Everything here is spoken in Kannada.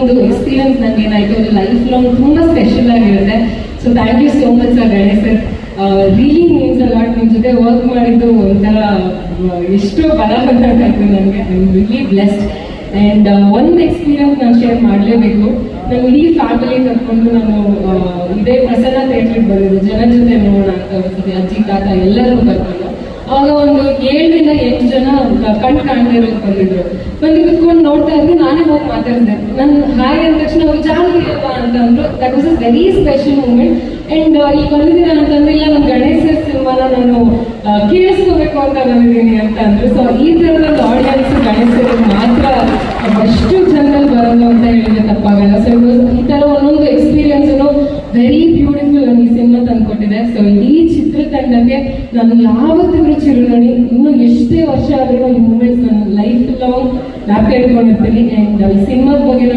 ಒಂದು ಎಕ್ಸ್ಪೀರಿಯನ್ಸ್ ನಂಗೆ ಏನಾಯ್ತು ಅದು ಲೈಫ್ ಲಾಂಗ್ ತುಂಬಾ ಸ್ಪೆಷಲ್ ಆಗಿರುತ್ತೆ. So thank you so much sir Ganesh sir. Really means a lot. ನಿಮ್ಮ ಜೊತೆ ವರ್ಕ್ ಮಾಡಿದ್ದು ಒಂಥರ ಎಷ್ಟೋ ಬಲ ಬಂದಾಯ್ತು ನನಗೆ. I am really blessed. And ಒಂದು ಎಕ್ಸ್ಪೀರಿಯನ್ಸ್ ನಾನು ಶೇರ್ ಮಾಡಲೇಬೇಕು. ನಾನು ಇಡೀ ಫ್ಯಾಮಿಲಿ ಕರ್ಕೊಂಡು ನಾನು ಇದೇ ಪ್ರಸನ್ನ ಥಿಯೇಟ್ರಿಗೆ ಬಂದಿದ್ದು ಜನ ಜೊತೆ ನೋಡೋಣ ಅಂತ ಅನ್ಸುತ್ತೆ. ಅಜ್ಜಿ ತಾತ ಎಲ್ಲರೂ ಕರ್ಕೊಂಡು ಅವಾಗ ಒಂದು 7 ರಿಂದ 8 ಜನ ಕಣ್ ಕಾಣದೇ ಇರೋದು ಬಂದಿದ್ರು. ಬಂದು ಕುತ್ಕೊಂಡು ನೋಡ್ತಾ ಇದ್ರು. ನಾನೇ ಹೋಗಿ ಮಾತಾಡಿದೆ. ನಾನು ಹಾಯ್ ಅಂದ ತಕ್ಷಣ ಅವ್ರು ಜಾನ್ವಿ ಅಲ್ವಾ ಅಂತಂದ್ರು. That was a very special moment. And ಈಗ ಬಂದಿದ್ದೀರಾ ಅಂತಂದ್ರೆ ಇಲ್ಲ ನಮ್ಮ ಗಣೇಶ್ ಸರ್ ಸಿನಿಮಾನ ನಾನು ಕೇಳಿಸ್ಕೋಬೇಕು ಅಂತ ಬಂದಿದ್ದೀನಿ ಅಂತ ಅಂದ್ರು. ಸೊ ಈ ಥರದ ಆಡಿಯನ್ಸ್ ಗಣೇಶ್ ಸರ್ ಮಾತ್ರ ಅಷ್ಟು ಜನರಲ್ಲಿ ಬರೋದು ಅಂತ ಹೇಳಿದ್ರೆ ತಪ್ಪಾಗಲ್ಲ. ಸೊ ಈ ಥರ ಒಂದೊಂದು ಎಕ್ಸ್ಪೀರಿಯನ್ಸ್ ವೆರಿ ಬ್ಯೂಟಿಫುಲ್ ಈ ಸಿನಿಮಾ ತಂದ್ಕೊಟ್ಟಿದೆ. ಸೊ ಈ ಚಿತ್ರತಂಡಕ್ಕೆ ನಾನು ಯಾವತ್ತಿದ್ರು ಚಿರುಣಿ. ಇನ್ನು ಎಷ್ಟೇ ವರ್ಷ ಆದ್ರೂ ಈ ಮೂಮೆಂಟ್ಸ್ ನನ್ನ ಲೈಫ್ ಲಾಂಗ್ ಜ್ಞಾಪಕ ಇಟ್ಕೊಂಡಿರ್ತೀನಿ. ಅಂಡ್ ಈ ಸಿನಿಮಾದ ಬಗ್ಗೆ